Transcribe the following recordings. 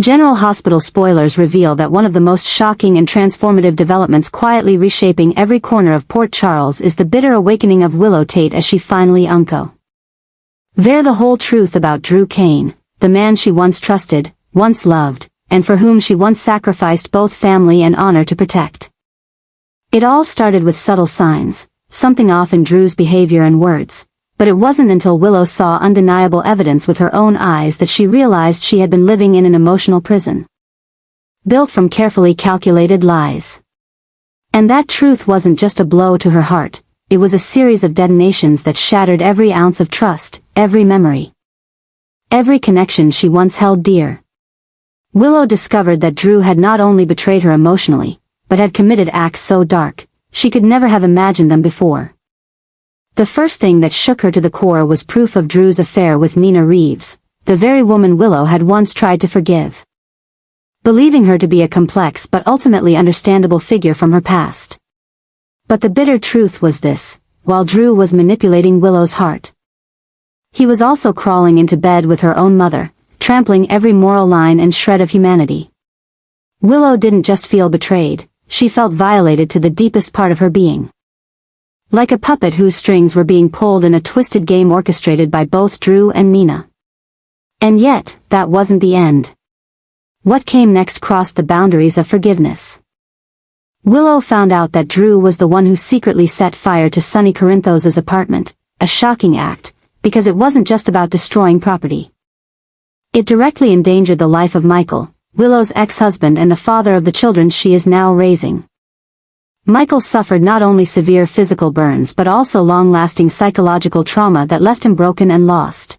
General Hospital spoilers reveal that one of the most shocking and transformative developments quietly reshaping every corner of Port Charles is the bitter awakening of Willow Tate as she finally uncover the whole truth about Drew Cain, the man she once trusted, once loved, and for whom she once sacrificed both family and honor to protect. It all started with subtle signs, something off in Drew's behavior and words, but it wasn't until Willow saw undeniable evidence with her own eyes that she realized she had been living in an emotional prison, built from carefully calculated lies. And that truth wasn't just a blow to her heart, it was a series of detonations that shattered every ounce of trust, every memory, every connection she once held dear. Willow discovered that Drew had not only betrayed her emotionally, but had committed acts so dark, she could never have imagined them before. The first thing that shook her to the core was proof of Drew's affair with Nina Reeves, the very woman Willow had once tried to forgive, believing her to be a complex but ultimately understandable figure from her past. But the bitter truth was this: while Drew was manipulating Willow's heart, he was also crawling into bed with her own mother, trampling every moral line and shred of humanity. Willow didn't just feel betrayed, she felt violated to the deepest part of her being. Like a puppet whose strings were being pulled in a twisted game orchestrated by both Drew and Nina. And yet, that wasn't the end. What came next crossed the boundaries of forgiveness. Willow found out that Drew was the one who secretly set fire to Sonny Corinthos's apartment, a shocking act, because it wasn't just about destroying property. It directly endangered the life of Michael, Willow's ex-husband and the father of the children she is now raising. Michael suffered not only severe physical burns but also long-lasting psychological trauma that left him broken and lost.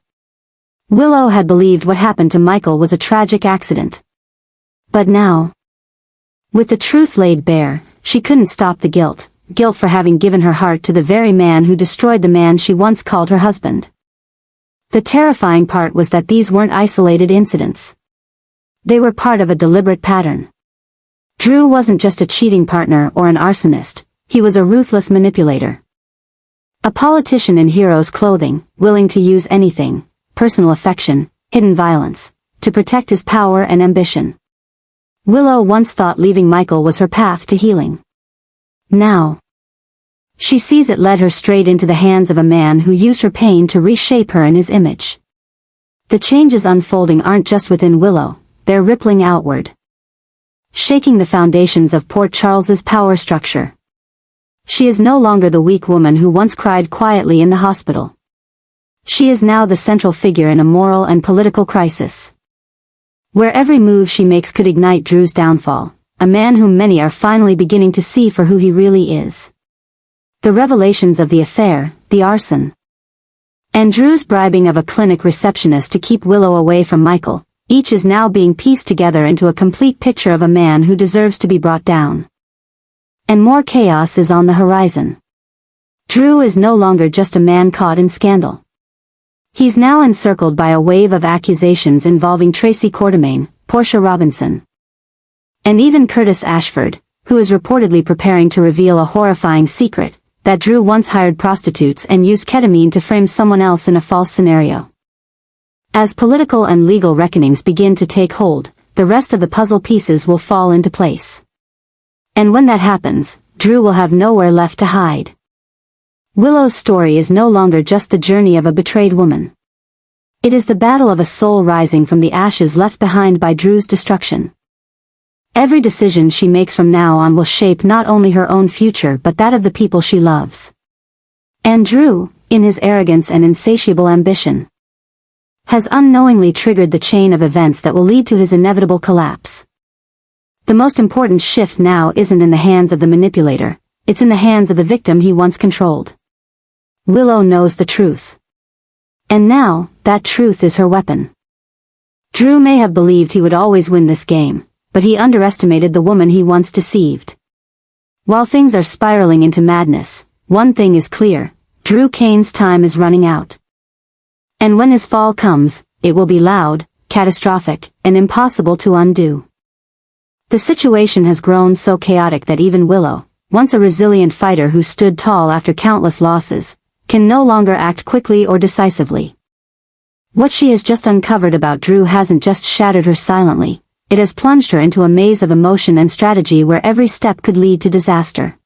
Willow had believed what happened to Michael was a tragic accident. But now, with the truth laid bare, she couldn't stop the guilt for having given her heart to the very man who destroyed the man she once called her husband. The terrifying part was that these weren't isolated incidents. They were part of a deliberate pattern. Drew wasn't just a cheating partner or an arsonist, he was a ruthless manipulator. A politician in hero's clothing, willing to use anything, personal affection, hidden violence, to protect his power and ambition. Willow once thought leaving Michael was her path to healing. Now, she sees it led her straight into the hands of a man who used her pain to reshape her in his image. The changes unfolding aren't just within Willow, they're rippling outward, shaking the foundations of Port Charles's power structure. She is no longer the weak woman who once cried quietly in the hospital. She is now the central figure in a moral and political crisis, where every move she makes could ignite Drew's downfall, a man whom many are finally beginning to see for who he really is. The revelations of the affair, the arson, and Drew's bribing of a clinic receptionist to keep Willow away from Michael, each is now being pieced together into a complete picture of a man who deserves to be brought down. And more chaos is on the horizon. Drew is no longer just a man caught in scandal. He's now encircled by a wave of accusations involving Tracy Quartermaine, Portia Robinson, and even Curtis Ashford, who is reportedly preparing to reveal a horrifying secret, that Drew once hired prostitutes and used ketamine to frame someone else in a false scenario. As political and legal reckonings begin to take hold, the rest of the puzzle pieces will fall into place. And when that happens, Drew will have nowhere left to hide. Willow's story is no longer just the journey of a betrayed woman. It is the battle of a soul rising from the ashes left behind by Drew's destruction. Every decision she makes from now on will shape not only her own future but that of the people she loves. And Drew, in his arrogance and insatiable ambition, has unknowingly triggered the chain of events that will lead to his inevitable collapse. The most important shift now isn't in the hands of the manipulator, it's in the hands of the victim he once controlled. Willow knows the truth. And now, that truth is her weapon. Drew may have believed he would always win this game, but he underestimated the woman he once deceived. While things are spiraling into madness, one thing is clear: Drew Cain's time is running out. And when his fall comes, it will be loud, catastrophic, and impossible to undo. The situation has grown so chaotic that even Willow, once a resilient fighter who stood tall after countless losses, can no longer act quickly or decisively. What she has just uncovered about Drew hasn't just shattered her silently, it has plunged her into a maze of emotion and strategy where every step could lead to disaster.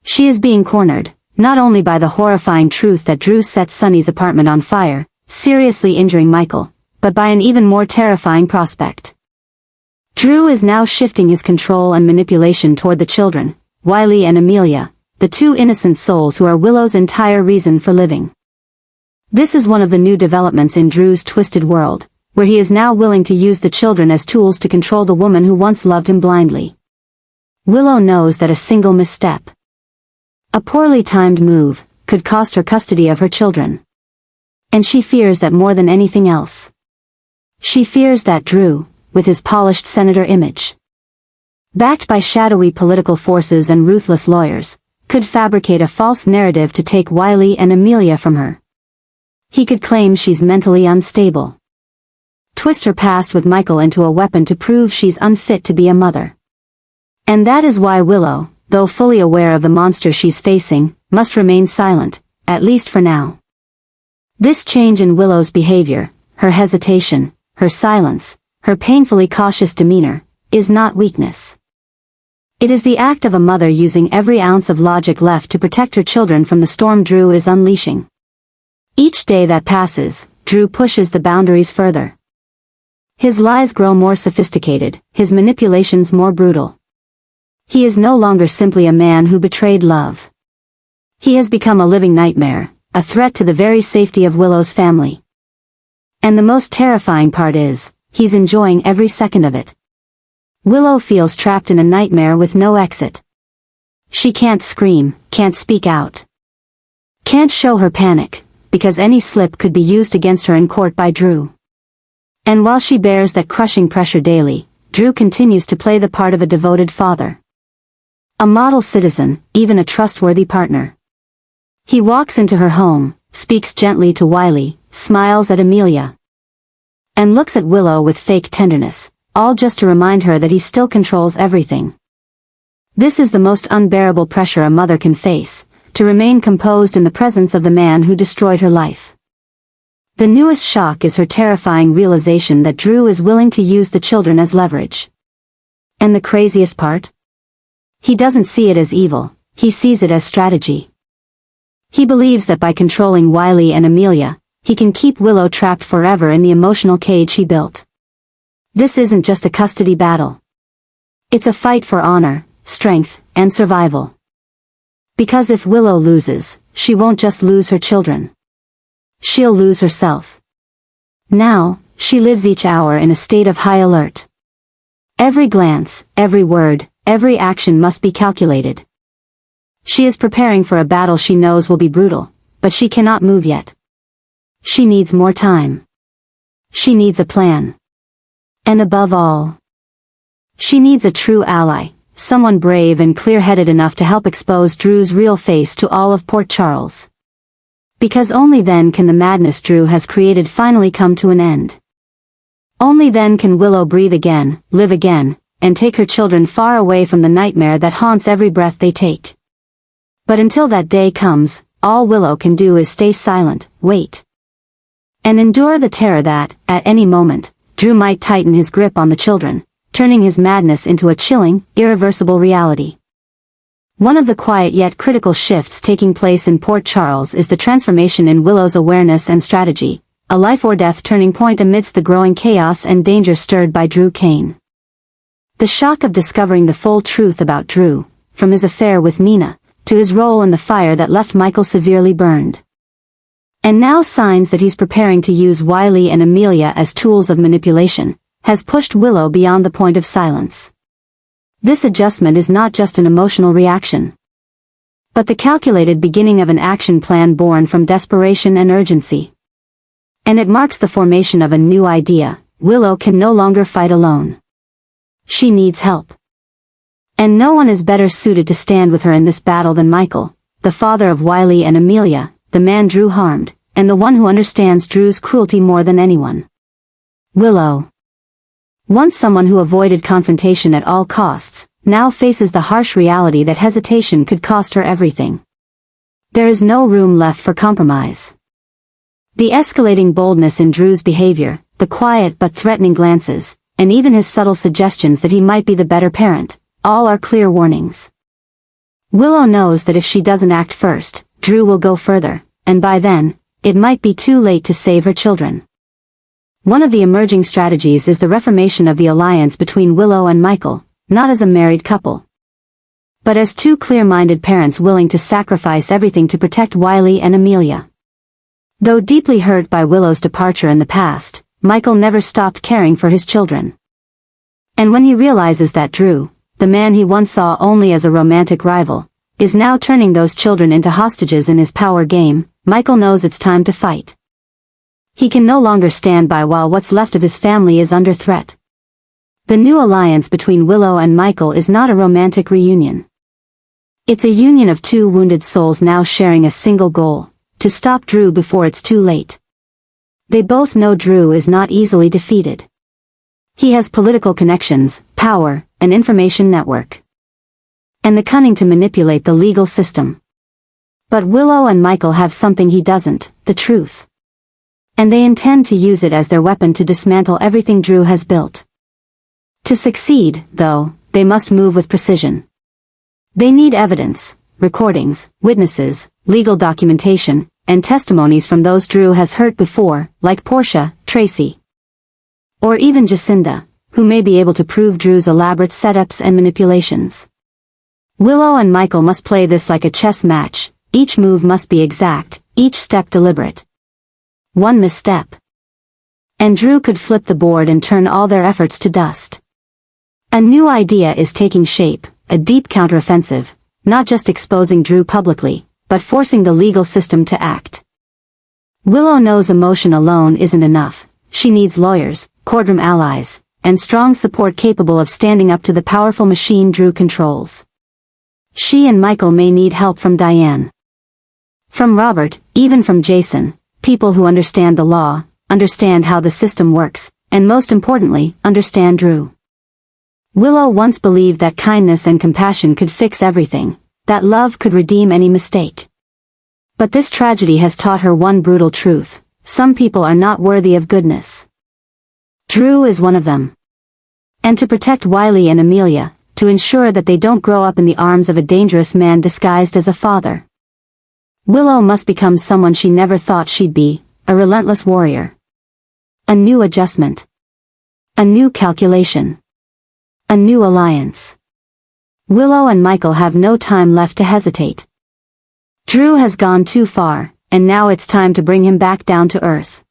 She is being cornered, not only by the horrifying truth that Drew set Sunny's apartment on fire, seriously injuring Michael, but by an even more terrifying prospect. Drew is now shifting his control and manipulation toward the children, Wiley and Amelia, the two innocent souls who are Willow's entire reason for living. This is one of the new developments in Drew's twisted world, where he is now willing to use the children as tools to control the woman who once loved him blindly. Willow knows that a single misstep, a poorly timed move, could cost her custody of her children. And she fears that more than anything else. She fears that Drew, with his polished senator image, backed by shadowy political forces and ruthless lawyers, could fabricate a false narrative to take Wiley and Amelia from her. He could claim she's mentally unstable, twist her past with Michael into a weapon to prove she's unfit to be a mother. And that is why Willow, though fully aware of the monster she's facing, must remain silent, at least for now. This change in Willow's behavior, her hesitation, her silence, her painfully cautious demeanor, is not weakness. It is the act of a mother using every ounce of logic left to protect her children from the storm Drew is unleashing. Each day that passes, Drew pushes the boundaries further. His lies grow more sophisticated, his manipulations more brutal. He is no longer simply a man who betrayed love. He has become a living nightmare, a threat to the very safety of Willow's family. And the most terrifying part is, he's enjoying every second of it. Willow feels trapped in a nightmare with no exit. She can't scream, can't speak out, can't show her panic, because any slip could be used against her in court by Drew. And while she bears that crushing pressure daily, Drew continues to play the part of a devoted father, a model citizen, even a trustworthy partner. He walks into her home, speaks gently to Wiley, smiles at Amelia, and looks at Willow with fake tenderness, all just to remind her that he still controls everything. This is the most unbearable pressure a mother can face, to remain composed in the presence of the man who destroyed her life. The newest shock is her terrifying realization that Drew is willing to use the children as leverage. And the craziest part? He doesn't see it as evil, he sees it as strategy. He believes that by controlling Wiley and Amelia, he can keep Willow trapped forever in the emotional cage he built. This isn't just a custody battle. It's a fight for honor, strength, and survival. Because if Willow loses, she won't just lose her children. She'll lose herself. Now, she lives each hour in a state of high alert. Every glance, every word, every action must be calculated. She is preparing for a battle she knows will be brutal, but she cannot move yet. She needs more time. She needs a plan. And above all, she needs a true ally, someone brave and clear-headed enough to help expose Drew's real face to all of Port Charles. Because only then can the madness Drew has created finally come to an end. Only then can Willow breathe again, live again, and take her children far away from the nightmare that haunts every breath they take. But until that day comes, all Willow can do is stay silent, wait, and endure the terror that, at any moment, Drew might tighten his grip on the children, turning his madness into a chilling, irreversible reality. One of the quiet yet critical shifts taking place in Port Charles is the transformation in Willow's awareness and strategy, a life-or-death turning point amidst the growing chaos and danger stirred by Drew Cain. The shock of discovering the full truth about Drew, from his affair with Mina, to his role in the fire that left Michael severely burned. And now signs that he's preparing to use Wiley and Amelia as tools of manipulation, has pushed Willow beyond the point of silence. This adjustment is not just an emotional reaction, but the calculated beginning of an action plan born from desperation and urgency. And it marks the formation of a new idea: Willow can no longer fight alone. She needs help. And no one is better suited to stand with her in this battle than Michael, the father of Wiley and Amelia, the man Drew harmed, and the one who understands Drew's cruelty more than anyone. Willow, once someone who avoided confrontation at all costs, now faces the harsh reality that hesitation could cost her everything. There is no room left for compromise. The escalating boldness in Drew's behavior, the quiet but threatening glances, and even his subtle suggestions that he might be the better parent, all are clear warnings. Willow knows that if she doesn't act first, Drew will go further, and by then, it might be too late to save her children. One of the emerging strategies is the reformation of the alliance between Willow and Michael, not as a married couple, but as two clear-minded parents willing to sacrifice everything to protect Wiley and Amelia. Though deeply hurt by Willow's departure in the past, Michael never stopped caring for his children. And when he realizes that Drew, the man he once saw only as a romantic rival, is now turning those children into hostages in his power game, Michael knows it's time to fight. He can no longer stand by while what's left of his family is under threat. The new alliance between Willow and Michael is not a romantic reunion. It's a union of two wounded souls now sharing a single goal: to stop Drew before it's too late. They both know Drew is not easily defeated. He has political connections, power, an information network, and the cunning to manipulate the legal system. But Willow and Michael have something he doesn't: the truth. And they intend to use it as their weapon to dismantle everything Drew has built. To succeed, though, they must move with precision. They need evidence, recordings, witnesses, legal documentation, and testimonies from those Drew has hurt before, like Portia, Tracy, or even Jacinda, who may be able to prove Drew's elaborate setups and manipulations. Willow and Michael must play this like a chess match. Each move must be exact, each step deliberate. One misstep, and Drew could flip the board and turn all their efforts to dust. A new idea is taking shape, a deep counteroffensive, not just exposing Drew publicly, but forcing the legal system to act. Willow knows emotion alone isn't enough. She needs lawyers, courtroom allies, and strong support capable of standing up to the powerful machine Drew controls. She and Michael may need help from Diane, from Robert, even from Jason, people who understand the law, understand how the system works, and most importantly, understand Drew. Willow once believed that kindness and compassion could fix everything, that love could redeem any mistake. But this tragedy has taught her one brutal truth: some people are not worthy of goodness. Drew is one of them. And to protect Wiley and Amelia, to ensure that they don't grow up in the arms of a dangerous man disguised as a father, Willow must become someone she never thought she'd be: a relentless warrior. A new adjustment. A new calculation. A new alliance. Willow and Michael have no time left to hesitate. Drew has gone too far, and now it's time to bring him back down to earth.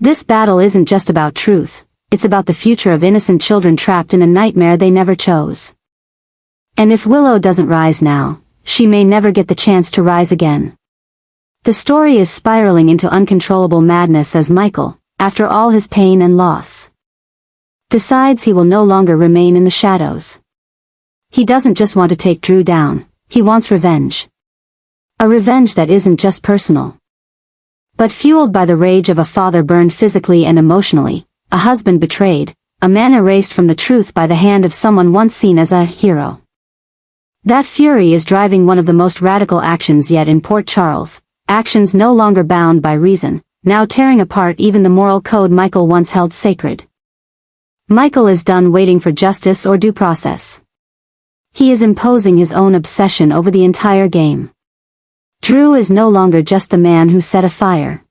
This battle isn't just about truth, it's about the future of innocent children trapped in a nightmare they never chose. And if Willow doesn't rise now, she may never get the chance to rise again. The story is spiraling into uncontrollable madness as Michael, after all his pain and loss, decides he will no longer remain in the shadows. He doesn't just want to take Drew down, he wants revenge. A revenge that isn't just personal, but fueled by the rage of a father burned physically and emotionally, a husband betrayed, a man erased from the truth by the hand of someone once seen as a hero. That fury is driving one of the most radical actions yet in Port Charles, actions no longer bound by reason, now tearing apart even the moral code Michael once held sacred. Michael is done waiting for justice or due process. He is imposing his own obsession over the entire game. Drew is no longer just the man who set a fire.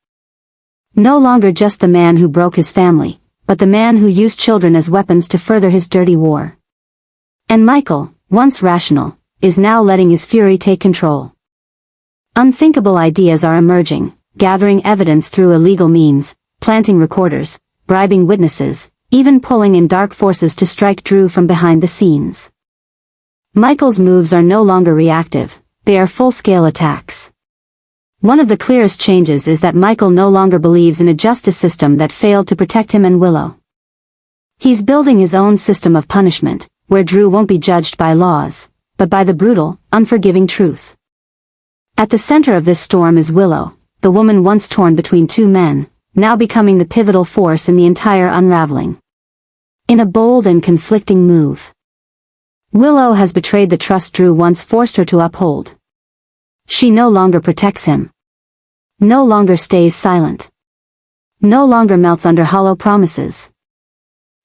No longer just the man who broke his family, but the man who used children as weapons to further his dirty war. And Michael, once rational, is now letting his fury take control. Unthinkable ideas are emerging, gathering evidence through illegal means, planting recorders, bribing witnesses, even pulling in dark forces to strike Drew from behind the scenes. Michael's moves are no longer reactive, they are full-scale attacks. One of the clearest changes is that Michael no longer believes in a justice system that failed to protect him and Willow. He's building his own system of punishment, where Drew won't be judged by laws, but by the brutal, unforgiving truth. At the center of this storm is Willow, the woman once torn between two men, now becoming the pivotal force in the entire unraveling. In a bold and conflicting move, Willow has betrayed the trust Drew once forced her to uphold. She no longer protects him. No longer stays silent. No longer melts under hollow promises.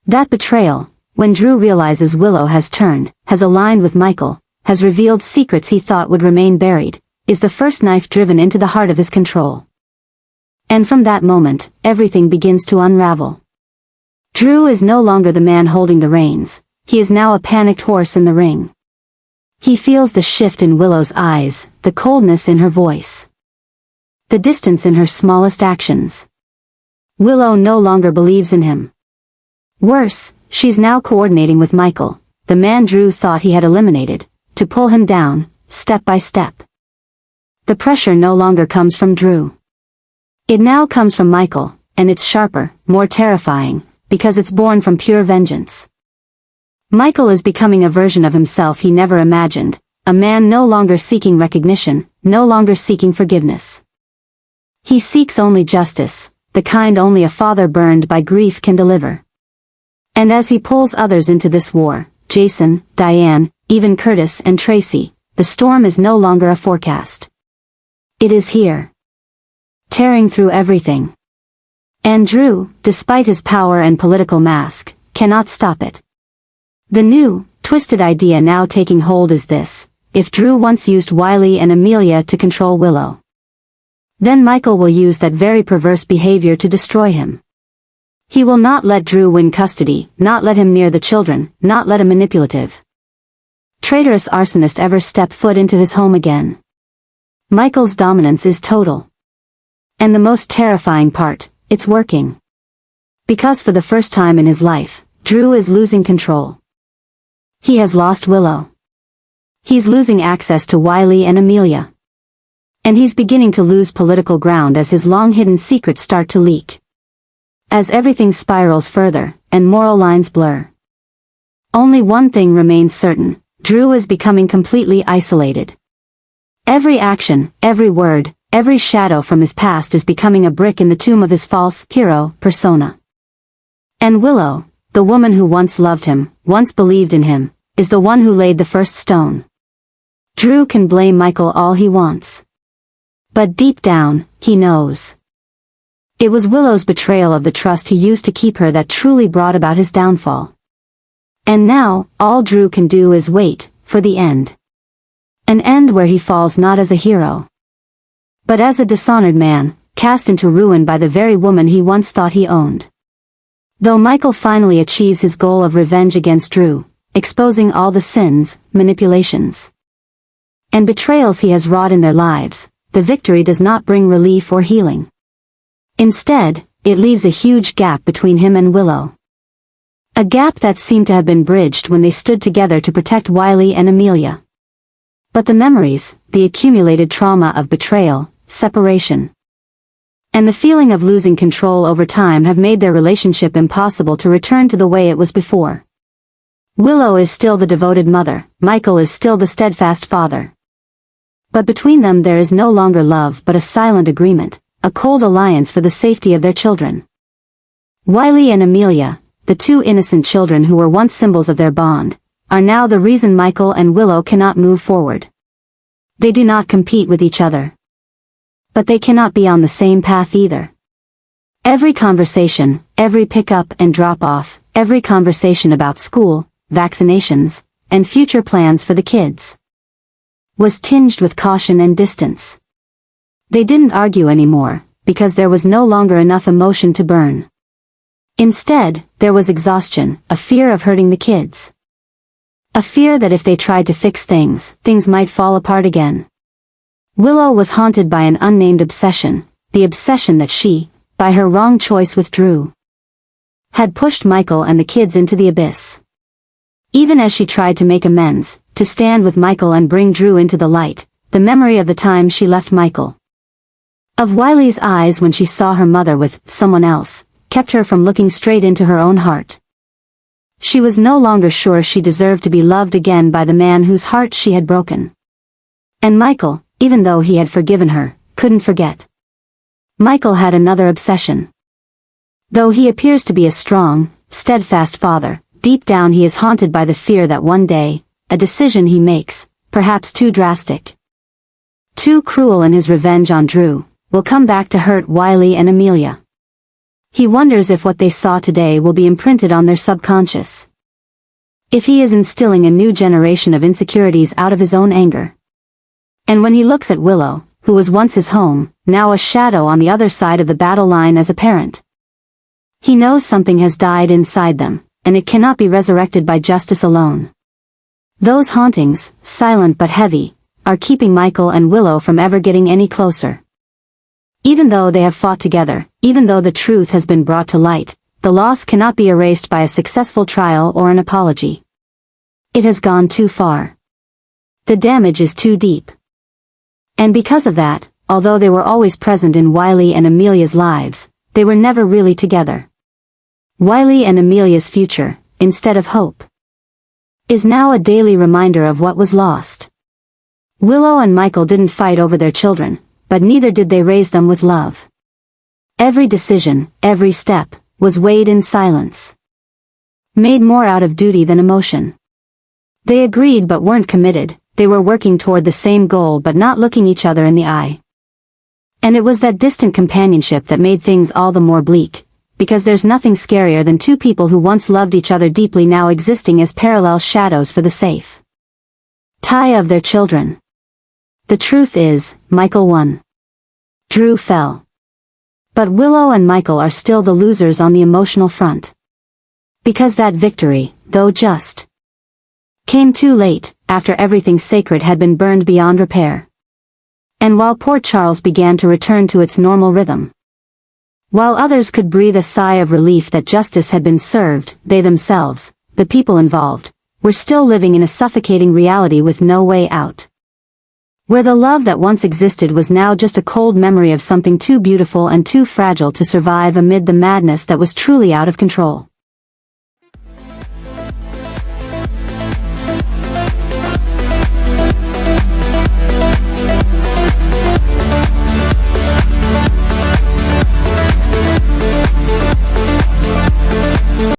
That betrayal, when Drew realizes Willow has turned, has aligned with Michael, has revealed secrets he thought would remain buried, is the first knife driven into the heart of his control. And from that moment, everything begins to unravel. Drew is no longer the man holding the reins, he is now a panicked horse in the ring. He feels the shift in Willow's eyes, the coldness in her voice, the distance in her smallest actions. Willow no longer believes in him. Worse, she's now coordinating with Michael, the man Drew thought he had eliminated, to pull him down, step by step. The pressure no longer comes from Drew. It now comes from Michael, and it's sharper, more terrifying, because it's born from pure vengeance. Michael is becoming a version of himself he never imagined, a man no longer seeking recognition, no longer seeking forgiveness. He seeks only justice, the kind only a father burned by grief can deliver. And as he pulls others into this war, Jason, Diane, even Curtis and Tracy, the storm is no longer a forecast. It is here, tearing through everything. And Drew, despite his power and political mask, cannot stop it. The new, twisted idea now taking hold is this: if Drew once used Wiley and Amelia to control Willow, then Michael will use that very perverse behavior to destroy him. He will not let Drew win custody, not let him near the children, not let a manipulative, traitorous arsonist ever step foot into his home again. Michael's dominance is total. And the most terrifying part, it's working. Because for the first time in his life, Drew is losing control. He has lost Willow. He's losing access to Wiley and Amelia. And he's beginning to lose political ground as his long-hidden secrets start to leak. As everything spirals further, and moral lines blur. Only one thing remains certain: Drew is becoming completely isolated. Every action, every word, every shadow from his past is becoming a brick in the tomb of his false hero persona. And Willow, the woman who once loved him, once believed in him, is the one who laid the first stone. Drew can blame Michael all he wants. But deep down, he knows. It was Willow's betrayal of the trust he used to keep her that truly brought about his downfall. And now, all Drew can do is wait, for the end. An end where he falls not as a hero, but as a dishonored man, cast into ruin by the very woman he once thought he owned. Though Michael finally achieves his goal of revenge against Drew, exposing all the sins, manipulations, and betrayals he has wrought in their lives, the victory does not bring relief or healing. Instead, it leaves a huge gap between him and Willow. A gap that seemed to have been bridged when they stood together to protect Wiley and Amelia. But the memories, the accumulated trauma of betrayal, separation, and the feeling of losing control over time have made their relationship impossible to return to the way it was before. Willow is still the devoted mother, Michael is still the steadfast father. But between them there is no longer love but a silent agreement, a cold alliance for the safety of their children. Wiley and Amelia, the two innocent children who were once symbols of their bond, are now the reason Michael and Willow cannot move forward. They do not compete with each other. But they cannot be on the same path either. Every conversation, every pick-up and drop-off, every conversation about school, vaccinations, and future plans for the kids, was tinged with caution and distance. They didn't argue anymore, because there was no longer enough emotion to burn. Instead, there was exhaustion, a fear of hurting the kids. A fear that if they tried to fix things, things might fall apart again. Willow was haunted by an unnamed obsession, the obsession that she, by her wrong choice with Drew, had pushed Michael and the kids into the abyss. Even as she tried to make amends, to stand with Michael and bring Drew into the light, the memory of the time she left Michael, of Wiley's eyes when she saw her mother with someone else, kept her from looking straight into her own heart. She was no longer sure she deserved to be loved again by the man whose heart she had broken. And Michael, even though he had forgiven her, couldn't forget. Michael had another obsession. Though he appears to be a strong, steadfast father, deep down he is haunted by the fear that one day, a decision he makes, perhaps too drastic, too cruel in his revenge on Drew, will come back to hurt Wiley and Amelia. He wonders if what they saw today will be imprinted on their subconscious. If he is instilling a new generation of insecurities out of his own anger. And when he looks at Willow, who was once his home, now a shadow on the other side of the battle line as a parent. He knows something has died inside them, and it cannot be resurrected by justice alone. Those hauntings, silent but heavy, are keeping Michael and Willow from ever getting any closer. Even though they have fought together, even though the truth has been brought to light, the loss cannot be erased by a successful trial or an apology. It has gone too far. The damage is too deep. And because of that, although they were always present in Wiley and Amelia's lives, they were never really together. Wiley and Amelia's future, instead of hope, is now a daily reminder of what was lost. Willow and Michael didn't fight over their children, but neither did they raise them with love. Every decision, every step, was weighed in silence. Made more out of duty than emotion. They agreed but weren't committed, they were working toward the same goal but not looking each other in the eye. And it was that distant companionship that made things all the more bleak, because there's nothing scarier than two people who once loved each other deeply now existing as parallel shadows for the safe tie of their children. The truth is, Michael won. Drew fell. But Willow and Michael are still the losers on the emotional front. Because that victory, though just, came too late, after everything sacred had been burned beyond repair. And while Port Charles began to return to its normal rhythm. While others could breathe a sigh of relief that justice had been served, they themselves, the people involved, were still living in a suffocating reality with no way out. Where the love that once existed was now just a cold memory of something too beautiful and too fragile to survive amid the madness that was truly out of control.